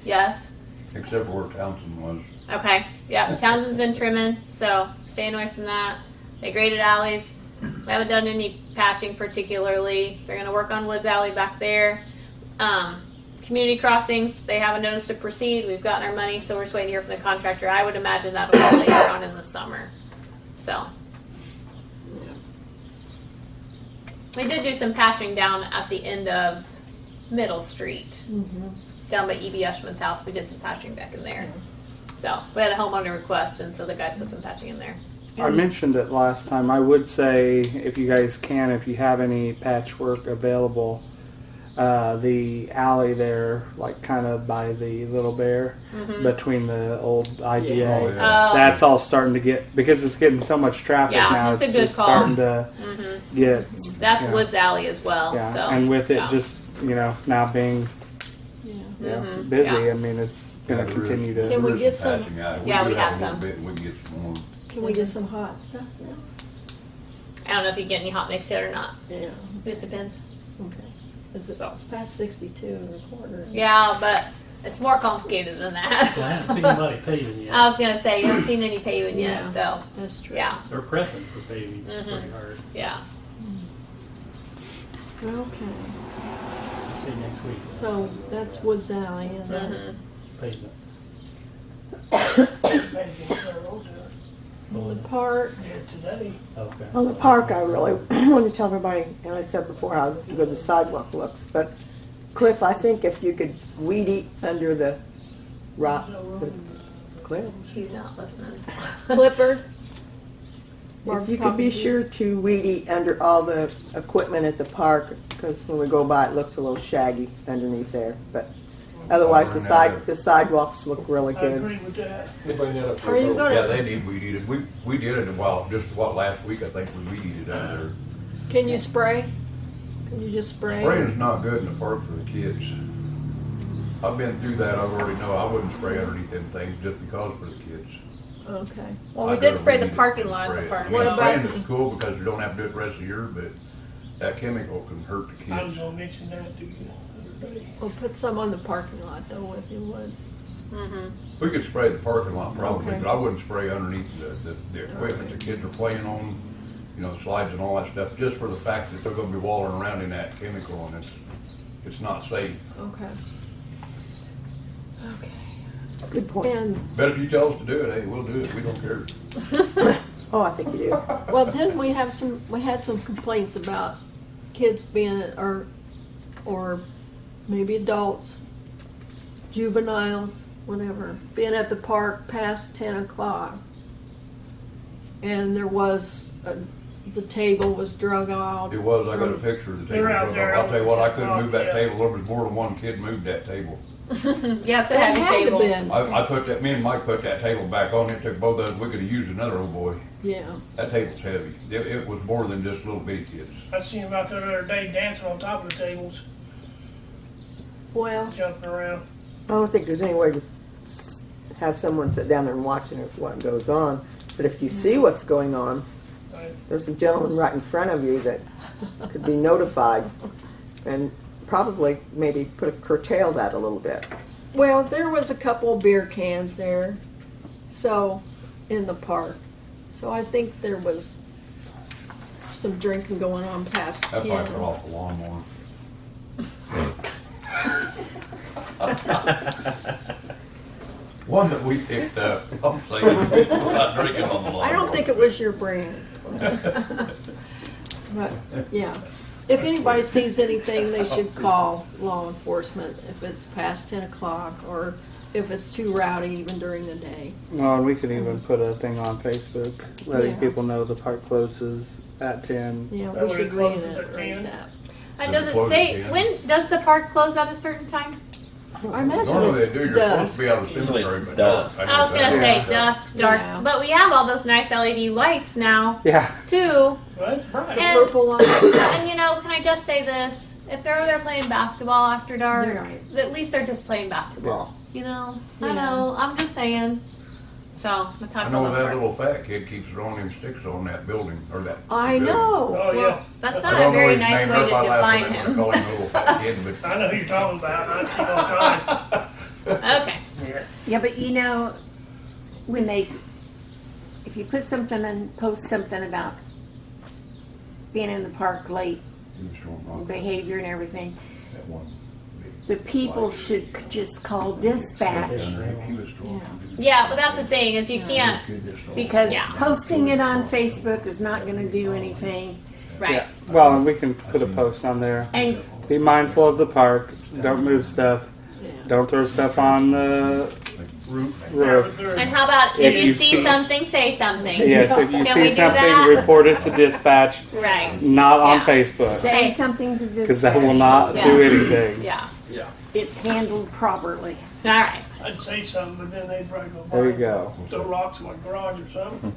Yes. Except where Townsend was. Okay. Yeah, Townsend's been trimming, so staying away from that. They graded alleys. We haven't done any patching particularly. They're going to work on Woods Alley back there. Community crossings, they have a notice to proceed. We've gotten our money, so we're just waiting to hear from the contractor. I would imagine that'll be later on in the summer. So. We did do some patching down at the end of Middle Street. Down by E.B. Ushman's house. We did some patching back in there. So we had a homeowner request, and so the guys put some patching in there. I mentioned it last time. I would say, if you guys can, if you have any patchwork available, the alley there, like kind of by the Little Bear, between the old IGA, Oh, yeah. that's all starting to get, because it's getting so much traffic Yeah, now, that's a it's good just call. starting to get, That's Yeah. Woods Alley as well. yeah. So And with it yeah. just, now being busy. Yeah. I mean, it's going to Yeah, there is. continue to. Can we There is get some- patching out. Yeah, do we have a little some. bit, and we can get some more. Can we get some hot stuff now? I don't know if you get any hot mix yet or not. Yeah, Just depends. okay. It's past 62 and a quarter. Yeah, but it's more complicated than that. Well, I haven't seen anybody paving yet. I was gonna say you haven't seen any paving yet, Yeah. so That's true. yeah, They're prepping for paving Mhm. pretty hard. yeah. Okay, See you next week. so that's Woods Alley and then Mhm. Pavement. the park. Today. Okay. On the park, I really want to tell everybody, and I said before, how good the sidewalk looks. But Cliff, I think if you could weed eat under the rock, the cliff, He's not listening. Clifford. if you could be sure to weed eat under all the equipment at the park, because when we go by, it looks a little shaggy underneath there. But otherwise, the sidewalks look really I good. agree with that. They bring that up. Are you gonna? Yeah, they need weed eated. We did it last week, I think, we weed eated under there. Can you spray? Can you just spray? Spraying is not good in the park for the kids. I've been through that, I already know, I wouldn't spray underneath them things just because for the kids. Okay. Well, I we did do spray weed the eat parking and lot spray at the it. park. I mean, What spraying about- is cool because you don't have to do it the rest of the year, but that chemical can hurt the I was kids. gonna mention that to you the other day. We'll put some on the parking lot though, if you would. Mm-hmm. We could spray the parking lot probably, Okay. but I wouldn't spray underneath the equipment the kids are playing on, slides and all that stuff, just for the fact that they're gonna be wallering around in that chemical and it's not safe. Okay. Okay. Good point. And, But if you tell us to do it, hey, we'll do it, we don't care. Oh, I think you do. well, then we had some complaints about kids being, or maybe adults, juveniles, whatever, being at the park past 10 o'clock. And there was, the table was drug out. It was, I got a picture of the table. They're out there. I'll tell you what, I couldn't move that Yeah. table, there was more than one kid moved that table. Yeah, it's a It heavy had to table. been. Me and Mike put that table back on, it took both of us, we could've used another old boy. Yeah. That table's heavy, it was more than just little bitty kids. I seen them out there the other day dancing on top of the tables, Well, jumping around. I don't think there's any way to have someone sit down there and watching what goes on. But if you see what's going on, Right. there's a gentleman right in front of you that could be notified and probably maybe curtail that a little bit. well, there was a couple beer cans there, so, in the park. So I think there was some drinking going on past That 10. probably fell off the lawnmower. One that we picked up, I'm saying, we're not drinking on the lawnmower. I don't think it was your brand. But, yeah. If anybody sees anything, they should call law enforcement if it's past 10 o'clock or if it's too rowdy even during the day. Well, and we could even put a thing on Facebook letting Yeah. people know the park closes at 10. Yeah, That we way should it closes read at it, 10. read that. It Does it doesn't close say, at 10? when does the park close at a certain time? I imagine Normally they it's do, you're supposed dusk. to be out of the Usually it's cemetery, but dusk. dark. I was gonna say Yeah. dusk, dark, Yeah. but we have all those nice LED lights now, Yeah. too. Well, that's bright. And- Purple light. And can I just say this? If they're over there playing basketball after dark, Right. at least they're just playing basketball. I Yeah. know, I'm just saying. So, that's how I I feel know about that park. little fat kid keeps throwing them sticks on that building, or that. I building. know. Oh, yeah. Well, that's I not a don't know very his nice name, way to everybody laughs define at me when I him. call him a little fat kid, but I know who you're talking about, I see all the time. Okay. Yeah. Yeah, but when if you put something and post something about being in the park late, he was throwing rocks behavior and everything, at one big. the people should just call dispatch He was throwing. Yeah, but that's the thing, is you can't, because Yeah. posting it on Facebook is not going to do anything. right. Well, and we can put a post on there. And Be mindful of the park. Don't move stuff. Yeah. Don't throw stuff on the roof. And how about If if you you see see- something, say something? Yes, if you Can see we do something, that? report it to dispatch, Right. not on Yeah. Facebook, say something to because that will dispatch. not Yeah. do anything. Yeah. It's handled properly. All right. I'd say something, but then they'd probably go by. There you go. Throw rocks in my garage or something.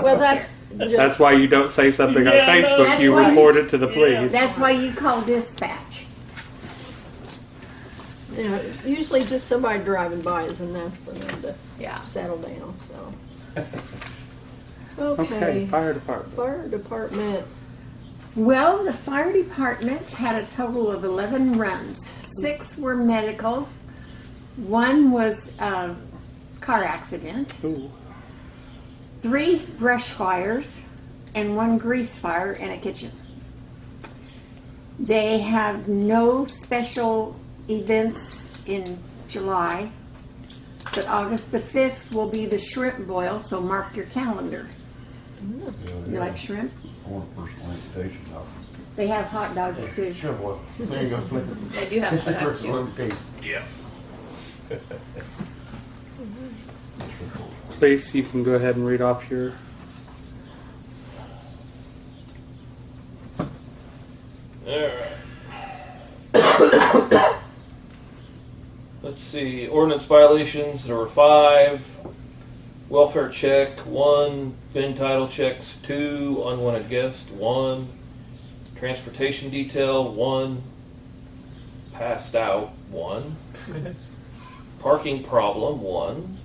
Well, that's just, That's why you don't say something Yeah, on no, Facebook. that's You why- report it to the Yeah. police. That's why you call dispatch. Yeah, usually just somebody driving by is enough for them to Yeah. settle down, so. Okay, Okay, fire department. fire department, Well, the fire department had a total of 11 runs. 6 were medical. 1 was a car accident. Ooh. 3 brush fires and 1 grease fire in a kitchen. They have no special events in July, but August the 5th will be the shrimp boil, so mark your calendar. You like shrimp? I want a personal invitation now. They have hot dogs too. Sure, well, there you go. They do have that Personal too. invitation. Yeah. Lacey, you can go ahead and read off your. Alright. Let's see, ordinance violations, there were 5. Welfare check, 1. VIN title checks, 2. Unwanted guest, 1. Transportation detail, 1. Passed out, 1. Parking problem, 1.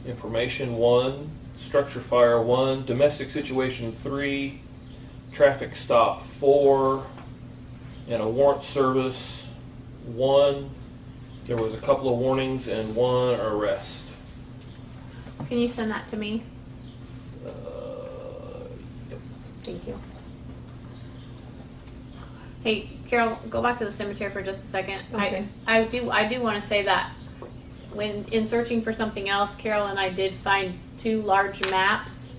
Information, 1. Structure fire, 1. Domestic situation, 3. Traffic stop, 4. And a warrant service, 1. There was a couple of warnings and 1 arrest. Can you send that to me? Yep. Thank you. Hey, Carol, go back to the cemetery for just a second. Okay. I do want to say that when in searching for something else, Carol and I did find 2 large maps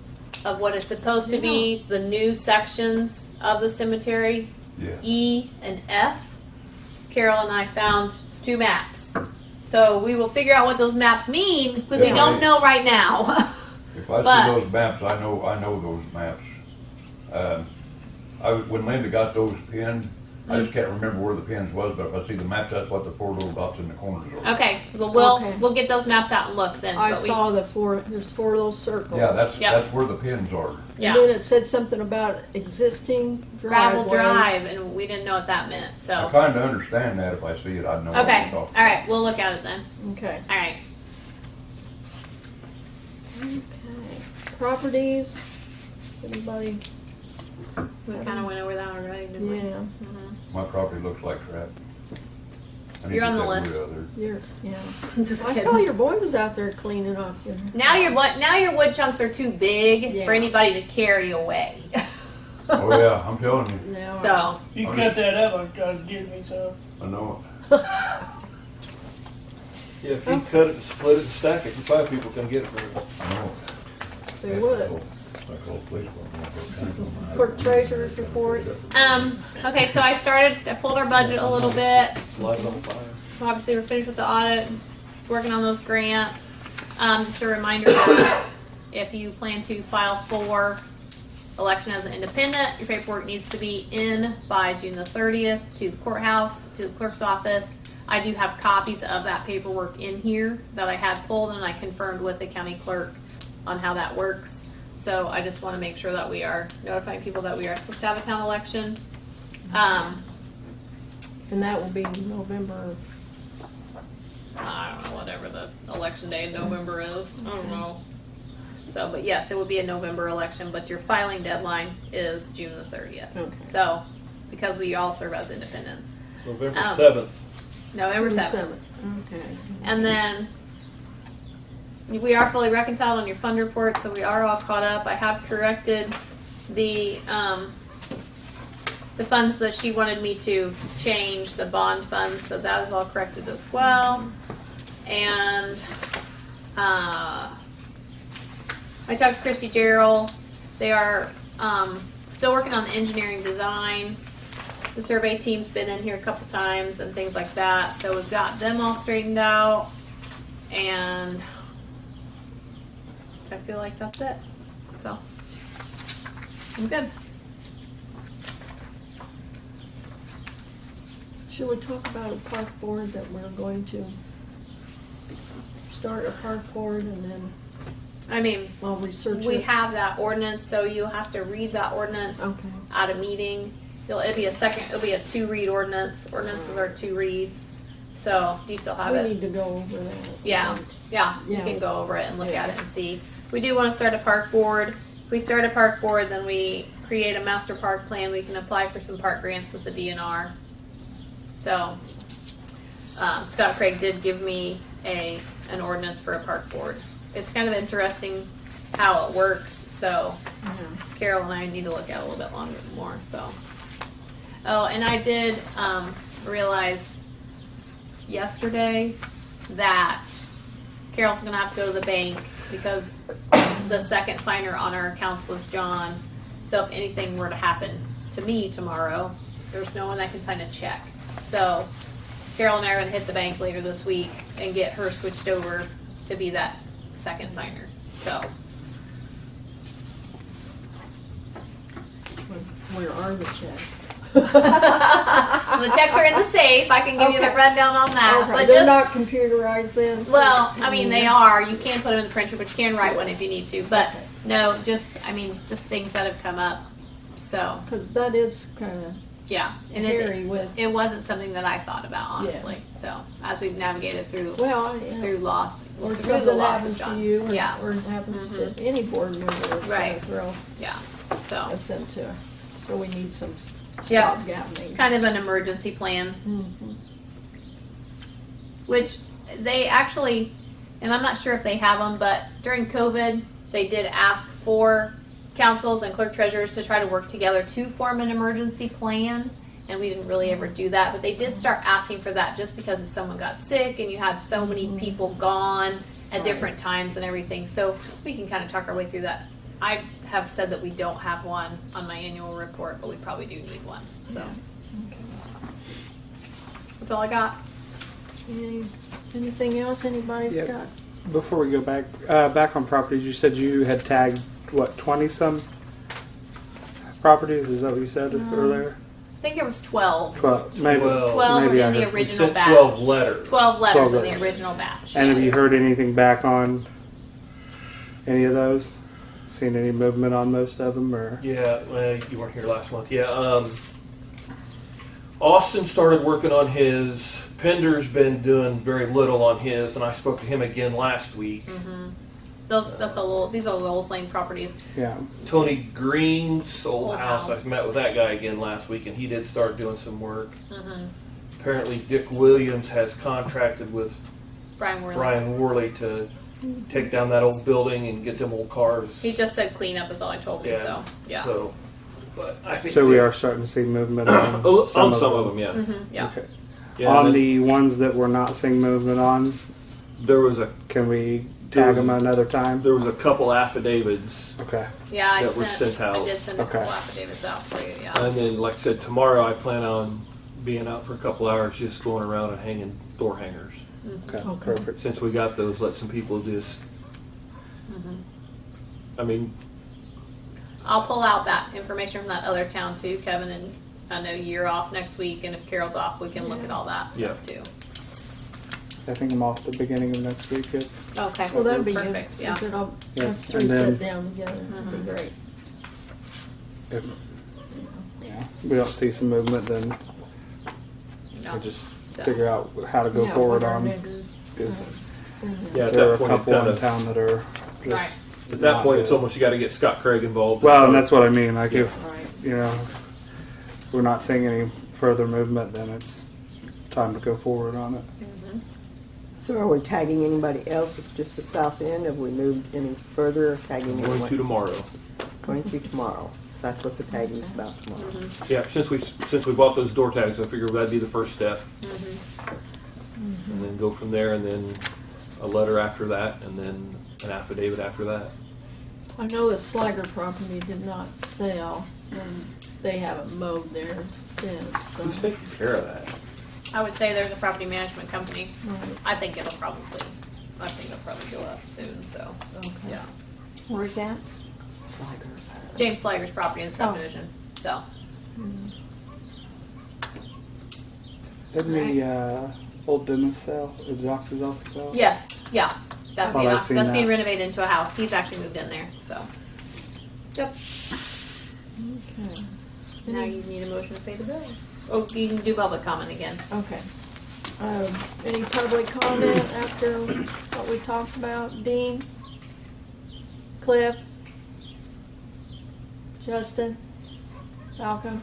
of what is supposed to be the new sections of the cemetery, Yeah. E and F. Carol and I found 2 maps. So we will figure out what those maps mean because we don't know right now. If I But- see those maps, I know those maps. When Linda got those pinned, I just can't remember where the pins was, but if I see the maps, that's what the 4 little dots in the corners are. Okay, well, Okay. we'll get those maps out and look then. I but we- saw the 4, there's 4 little circles. Yeah, that's Yep. where the pins are. Yeah. And then it said something about existing Gravel driveway. drive, and we didn't know what that meant. I So kinda understand that. If I see it, I'd know what okay, I'm talking all about. right, we'll look at it then. Okay. All right. Okay. Properties, anybody? We kind of went over that already, didn't we? Yeah, My property looks like crap. I need You're to on get the that list. wood out there. you're, yeah. Just I kidding. saw your boy was out there cleaning up. Now your wood chunks are too big Yeah. for anybody to carry away. Oh yeah, I'm telling you. Now, So you Okay. cut that up, I gotta give me some. I know Yeah, if you cut it, split it, and stack it, 5 people can get it for you. it. I know it. they would. I call the police department. Clerk treasurer's report. okay, so I pulled our budget a little bit. Light on fire. Obviously, we're finished with the audit, working on those grants. Just a reminder that if you plan to file for election as an independent, your paperwork needs to be in by June the 30th to the courthouse, to the clerk's office. I do have copies of that paperwork in here that I had pulled, and I confirmed with the county clerk on how that works. So I just want to make sure that we are notifying people that we are supposed to have a town election. And that will be November. I don't know, whatever the election day in November is. I don't know. So, but yes, it would be a November election, but your filing deadline is June the 30th. Okay. So, because we all serve as independents. November Um, 7th. November 7th. Okay. And then we are fully reconciled on your fund report, so we are all caught up. I have corrected the funds that she wanted me to change, the bond funds, so that is all corrected as well. And I talked to Christy Gerald. They are still working on the engineering design. The survey team's been in here a couple times and things like that. So we've got them all straightened out. And I feel like that's it. So I'm good. Should we talk about a park board that we're going to start a park board and then I mean, I'll research we it? have that ordinance, so you'll have to read that ordinance Okay. at a meeting. It'll be a 2-read ordinance. Ordinances are 2 reads. So, do you still have We it? need to go over that. Yeah, we Yeah. can go over it and look at it and see. We do want to start a park board. If we start a park board, then we create a master park plan. We can apply for some park grants with the DNR. So, Scott Craig did give me an ordinance for a park board. It's kind of interesting how it works. So, Carol and I need to look at it a little bit more. So, oh, and I did realize yesterday that Carol's gonna have to go to the bank because the second signer on our accounts was John. So if anything were to happen to me tomorrow, there's no one that can sign a check. So Carol and I are gonna hit the bank later this week and get her switched over to be that second signer. So Where are the checks? the checks are in the safe. I can give you the Okay. rundown on that. Okay, But they're just not computerized then? well, I mean, they are. You can put them in the printer, but you can write one if you need to. But Okay. no, just things that have come up. So Because that is kind of yeah, and hairy with, it wasn't something that I thought about honestly. So as we've navigated through well, through loss, or through something the loss happens of John. to you, or, Yeah, or happens to any board member that's going Right. to throw yeah. So us into. So we need some Yeah. stopgap maybe. kind of an emergency plan. Mhm. Which they actually, and I'm not sure if they have them, but during COVID, they did ask for councils and clerk treasurers to try to work together to form an emergency plan. And we didn't really ever do that, but they did start asking for that just because if someone got sick and you had so many people gone at different times and everything. So we can kind of talk our way through that. I have said that we don't have one on my annual report, but we probably do need one. So that's all I got. Anything else anybody's Yep. got? Before we go back on properties, you said you had tagged, what, 20 some properties? Is that what you said earlier? I think it was 12. 12. Maybe, 12 maybe in I the heard. We original sent batch. 12 letters. 12 letters 12 in letters. the original batch. And have you yes. heard anything back on any of those? Seen any movement on most of them, or? Yeah, well, you weren't here last month. Yeah, Austin started working on his. Pender's been doing very little on his, and I spoke to him again last week. These are Lowell's Lane properties. Yeah. Tony Green's old Old house. house. I met with that guy again last week, and he did start doing some work. Mm-hmm. Apparently, Dick Williams has contracted with Brian Worley. Brian Worley to take down that old building and get them old cars. He just said cleanup is all I told me. Yeah. So yeah. So, but I think So we are starting to see movement on on some some of of them, yeah. Mm-hmm. Yeah. Okay. Yeah, On and the ones that we're not seeing movement on, there was a can we tag them another time? there was a couple affidavits, Okay. Yeah, I That were sent out. I did send a Okay. couple affidavits out for you. Yeah. and then like I said, tomorrow I plan on being out for a couple hours, just going around and hanging door hangers. Okay. Okay. Perfect. Since we got those, let some people just. I mean, I'll pull out that information from that other town too, Kevin, and I know you're off next week, and if Carol's off, we can look at all that stuff too. I think I'm off the beginning of next week. Yep. Okay. Well, that'd be perfect. good. Yeah. Good. Yeah, That's three and then- sit down together. That'd be great. If we don't see some movement, then No. we'll just Yeah. figure out how to go Yeah, forward what our on. next- Because yeah, at there are that a point, it couple in kinda, town that are just. Right. at that not point, it's good. almost you got to get Scott Craig involved. Well, and that's what I mean. Like if Right. if we're not seeing any further movement, then it's time to go forward on it. So are we tagging anybody else? It's just the south end? Have we moved any further? Tagging going to anyone? tomorrow. Going to tomorrow. That's what the tagging's about tomorrow. Yeah, since we bought those door tags, I figured that'd be the first step, and then go from there, and then a letter after that, and then an affidavit after that. I know the Slager property did not sell, and they haven't mowed theirs since. Who's So. taking care of that? I would say there's a property management company. Right. I think it'll probably go up soon. So Okay. yeah. Where's that? James Slager's property and subdivision. So Didn't the old dentist sell? The doctor's office sell? yes, yeah, that's Thought I'd seen being that. renovated into a house. He's actually moved in there. So yep. Okay. Now you need a motion to pay the bills. Oh, you can do public comment again. Okay. Any public comment after what we talked about? Dean? Cliff? Justin? Malcolm?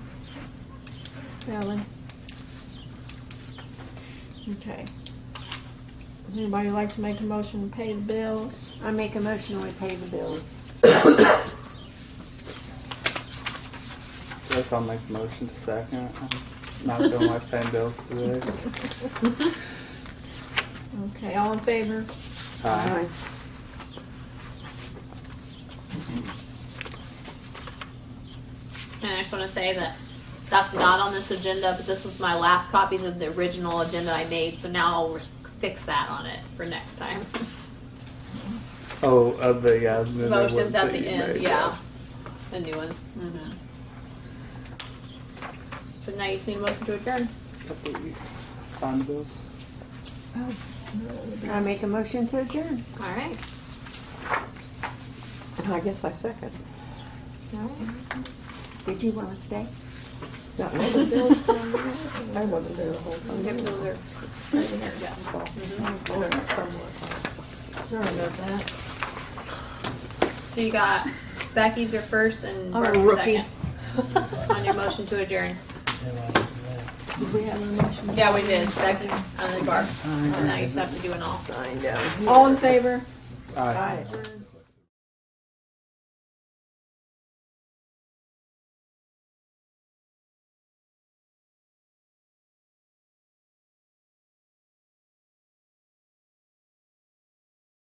Ellen? Okay. Would anybody like to make a motion to pay the bills? I make a motion we pay the bills. Guess I'll make a motion to second. I'm just not feeling like paying bills today. Okay, all in favor? Aye. And I just want to say that that's not on this agenda, but this was my last copies of the original agenda I made, so now I'll fix that on it for next time. Oh, of the new Motions ones at that the you end, made, yeah. The new ones. Mm-hmm. So now you just need a motion to adjourn. Sign the bills. I make a motion to adjourn. All right. I guess I second. All right. Did you want to stay? I wasn't there the whole time. Yep, those are right here. Yeah. Sorry about that. So you got Becky's your first and I'm a Barb's your rookie. second on your motion to adjourn. Did we have a motion? Yeah, we did. Becky and then Barb. So now you just have to do an all. Signed down. All in favor? Aye. Adjourn.